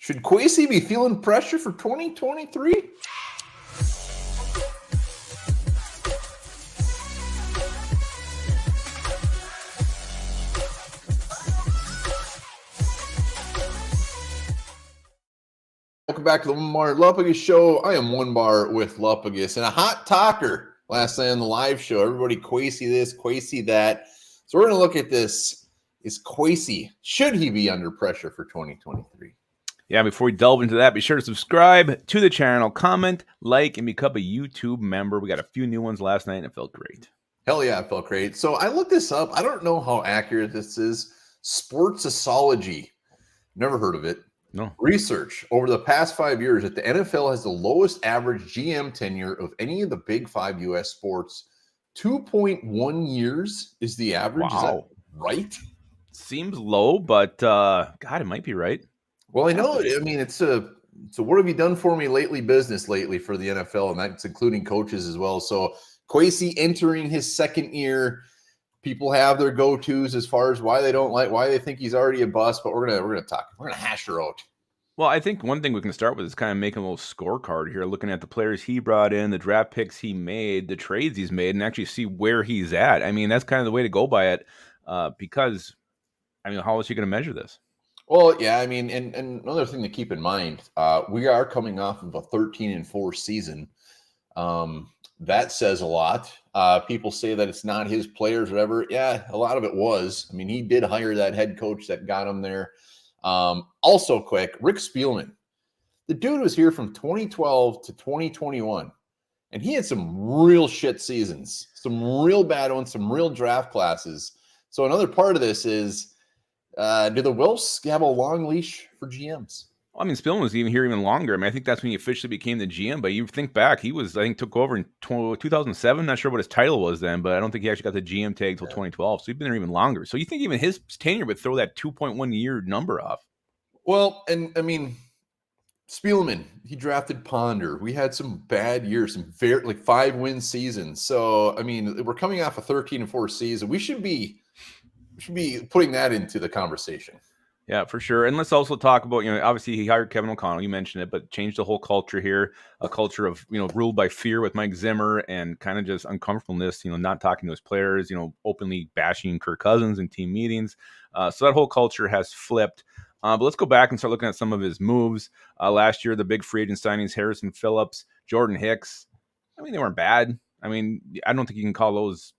Should Kwesi be feeling pressure for 2023? Welcome back to the Onebar Lupagus show. I am Onebar with Lupagus and a hot talker last night on the live show. Everybody Kwesi this, Kwesi that. So we're going to look at this. Is Kwesi, should he be under pressure for 2023? Yeah, before we delve into that, be sure to subscribe to the channel, comment, like, and become a YouTube member. We got a few new ones last night, and it felt great. Hell yeah, it felt great. So I looked this up. I don't know how accurate this is. Sportsology. Never heard of it. No. Research over the past 5 years that the NFL has the lowest average GM tenure of any of the big five U.S. sports. 2.1 years is the average. Wow. Is that right? Seems low, but God, it might be right. Well, I know. I mean, it's a. So what have you done for me lately? Business lately for the NFL, and that's including coaches as well. So Kwesi entering his second year. People have their go-tos as far as why they don't like, why they think he's already a bust. But we're gonna hash her out. Well, I think one thing we can start with is kind of making a little scorecard here, looking at the players he brought in, the draft picks he made, the trades he's made, and actually see where he's at. I mean, that's kind of the way to go by it, because, I mean, how else are you going to measure this? Well, yeah, I mean, and another thing to keep in mind, we are coming off of a 13-4 season. That says a lot. People say that it's not his players, or whatever. Yeah, a lot of it was. I mean, he did hire that head coach that got him there. Also, quick, Rick Spielman. The dude was here from 2012 to 2021, and he had some real shit seasons, some real bad ones, some real draft classes. So another part of this is, do the Wilfs have a long leash for GMs? I mean, Spielman was even here even longer. I mean, I think that's when he officially became the GM. But you think back, he was, I think, took over in 2007. Not sure what his title was then, but I don't think he actually got the GM tag until 2012. So he's been there even longer. So you think even his tenure would throw that 2.1 year number off? Well, and I mean, Spielman, he drafted Ponder. We had some bad years, some very 5-win seasons. So I mean, we're coming off a 13-4 season. We should be putting that into the conversation. Yeah, for sure. And let's also talk about, obviously he hired Kevin O'Connell, you mentioned it, but changed the whole culture here, a culture of, ruled by fear with Mike Zimmer and kind of just uncomfortableness, not talking to his players, openly bashing Kirk Cousins in team meetings. So that whole culture has flipped. But let's go back and start looking at some of his moves. Last year, the big free agent signings, Harrison Phillips, Jordan Hicks. I mean, they weren't bad. I mean, I don't think you can call those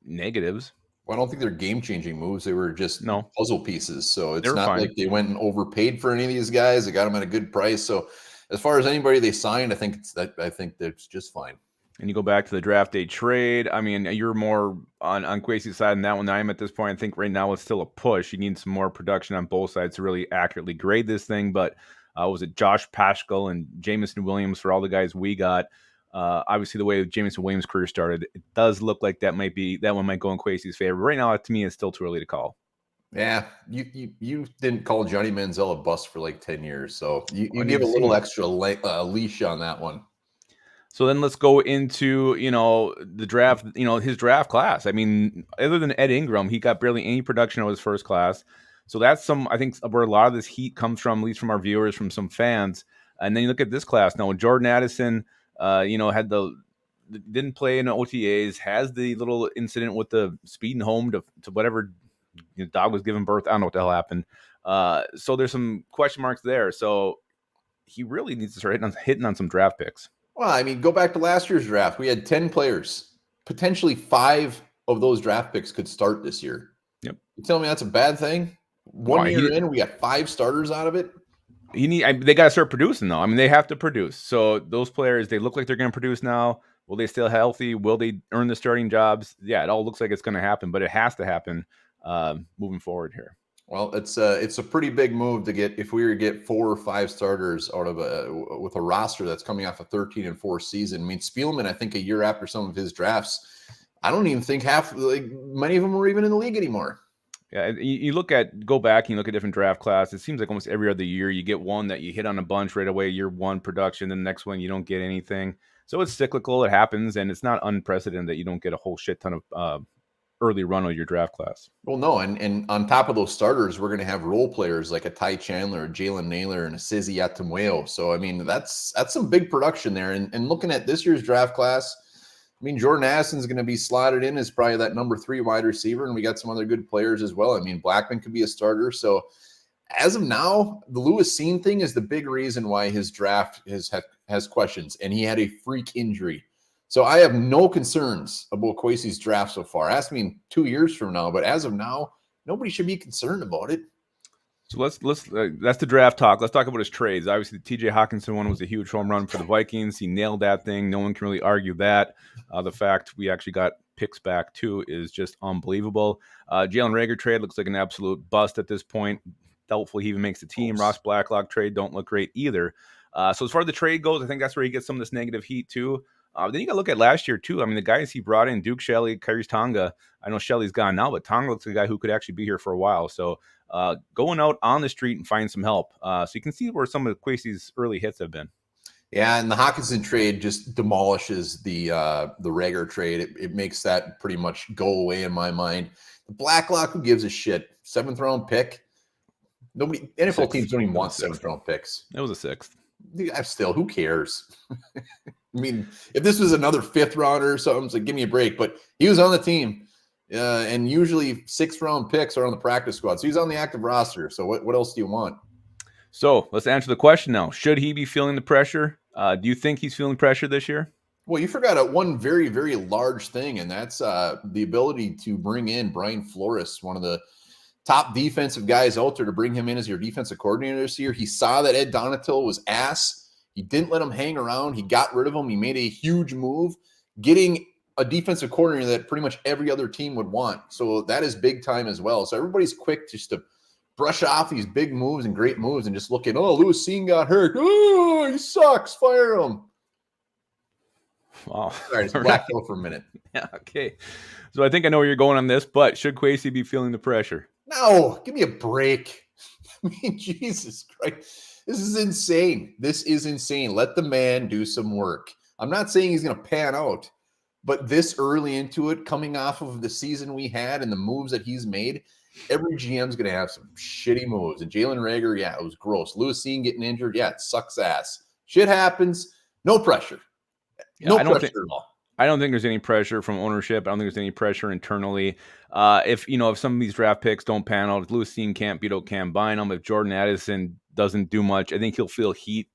negatives. Well, I don't think they're game-changing moves. They were just puzzle pieces. So it's not fine. like they went and overpaid for any of these guys. They got them at a good price. So as far as anybody they signed, I think that's just fine. And you go back to the draft day trade. I mean, you're more on Kwesi's side than that one. I am at this point. I think right now it's still a push. You need some more production on both sides to really accurately grade this thing. But was it Josh Paschal and Jamison Williams for all the guys we got? Obviously, the way Jamison Williams' career started, it does look like that one might go in Kwesi's favor. Right now, to me, it's still too early to call. Yeah, you didn't call Johnny Manziel a bust for 10 years, so you give a little extra leash on that one. So then let's go into, the draft, his draft class. I mean, other than Ed Ingram, he got barely any production of his first class. So that's I think where a lot of this heat comes from, at least from our viewers, from some fans. And then you look at this class now, Jordan Addison, didn't play in OTAs, has the little incident with the speeding home to whatever dog was giving birth. I don't know what the hell happened. So there's some question marks there. So he really needs to start hitting on some draft picks. Well, I mean, go back to last year's draft. We had 10 players. Potentially 5 of those draft picks could start this year. Yep. You tell me that's a bad thing? One year in, we got 5 starters out of it. They got to start producing, though. I mean, they have to produce. So those players, they look like they're going to produce now. Will they stay healthy? Will they earn the starting jobs? Yeah, it all looks like it's going to happen, but it has to happen moving forward here. Well, it's a pretty big move to get, if we were to get 4 or 5 starters out of with a roster that's coming off a 13-4 season. I mean, Spielman, I think a year after some of his drafts, I don't even think many of them were even in the league anymore. Yeah, you go back and you look at different draft class. It seems like almost every other year you get one that you hit on a bunch right away, year one production, then the next one you don't get anything. So it's cyclical, it happens, and it's not unprecedented that you don't get a whole shit ton of early run of your draft class. Well, no, and on top of those starters, we're going to have role players like a Ty Chandler, a Jalen Naylor, and a Sizzy Atamueo. So, I mean, that's some big production there. And looking at this year's draft class, I mean, Jordan Addison's going to be slotted in as probably that number 3 wide receiver, and we got some other good players as well. I mean, Blackman could be a starter. So, as of now, the Lewis Cine thing is the big reason why his draft has questions, and he had a freak injury. So I have no concerns about Kwesi's draft so far. Ask me in 2 years from now, but as of now, nobody should be concerned about it. So let's that's the draft talk. Let's talk about his trades. Obviously, the TJ Hawkinson one was a huge home run for the Vikings. He nailed that thing. No one can really argue that. The fact we actually got picks back too is just unbelievable. Jalen Reagor trade looks like an absolute bust at this point. Doubtful he even makes the team. Ross Blacklock trade don't look great either. So as far as the trade goes, I think that's where he gets some of this negative heat too. Then you got to look at last year too. I mean, the guys he brought in, Duke Shelley, Kyrie Tonga. I know Shelley's gone now, but Tonga looks like a guy who could actually be here for a while. So going out on the street and find some help. So you can see where some of Kwesi's early hits have been. Yeah, and the Hawkinson trade just demolishes the Reagor trade. It makes that pretty much go away in my mind. The Blacklock, who gives a shit? 7th round pick. Nobody NFL teams don't even want 7th round picks. It was a 6th. Still, who cares? I mean, if this was another 5th rounder or something, it's like, give me a break. But he was on the team, and usually 6th round picks are on the practice squad. So he's on the active roster. So what else do you want? So let's answer the question now. Should he be feeling the pressure? Do you think he's feeling pressure this year? Well, you forgot one very, very large thing, and that's the ability to bring in Brian Flores, one of the top defensive guys out there, to bring him in as your defensive coordinator this year. He saw that Ed Donatil was ass. He didn't let him hang around. He got rid of him. He made a huge move, getting a defensive coordinator that pretty much every other team would want. So that is big time as well. So everybody's quick just to brush off these big moves and great moves and just look at, oh, Lewis Cine got hurt. Oh, he sucks. Fire him. Wow. Sorry, just blacked out for a minute. Yeah, okay. So I think I know where you're going on this, but should Kwesi be feeling the pressure? No, give me a break. I mean, Jesus Christ. This is insane. This is insane. Let the man do some work. I'm not saying he's going to pan out, but this early into it, coming off of the season we had and the moves that he's made, every GM's going to have some shitty moves. And Jalen Reagor, yeah, it was gross. Lewis Cine getting injured, yeah, it sucks ass. Shit happens. No pressure. No pressure at all. I don't think there's any pressure from ownership. I don't think there's any pressure internally. If some of these draft picks don't pan out, if Lewis Cine can't beat out Cam Bynum, if Jordan Addison doesn't do much, I think he'll feel heat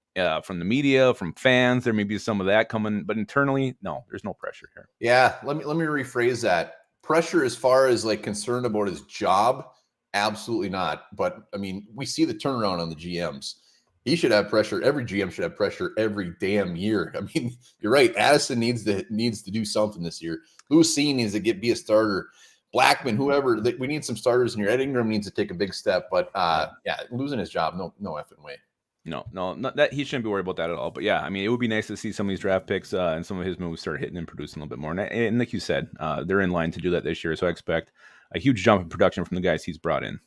from the media, from fans. There may be some of that coming, but internally, no, there's no pressure here. Yeah, let me rephrase that. Pressure as far as like concerned about his job, absolutely not. But I mean, we see the turnaround on the GMs. He should have pressure. Every GM should have pressure every damn year. I mean, you're right. Addison needs to do something this year. Lewis Cine needs to be a starter. Blackman, whoever, we need some starters in here. Ed Ingram needs to take a big step. But yeah, losing his job, no effing way. No, that he shouldn't be worried about that at all. But yeah, I mean, it would be nice to see some of these draft picks and some of his moves start hitting and producing a little bit more. And like you said, they're in line to do that this year. So I expect a huge jump in production from the guys he's brought in.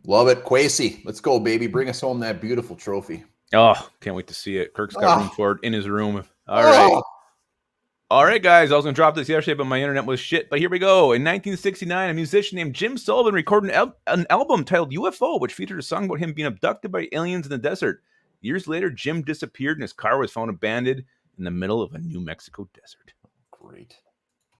Love it. Kwesi, let's go, baby. Bring us home that beautiful trophy. Oh, can't wait to see it. Kirk's got room for it in his room. All right, guys. I was going to drop this yesterday, but my internet was shit. But here we go. In 1969, a musician named Jim Sullivan recorded an album titled UFO, which featured a song about him being abducted by aliens in the desert. Years later, Jim disappeared and his car was found abandoned in the middle of a New Mexico desert. Great.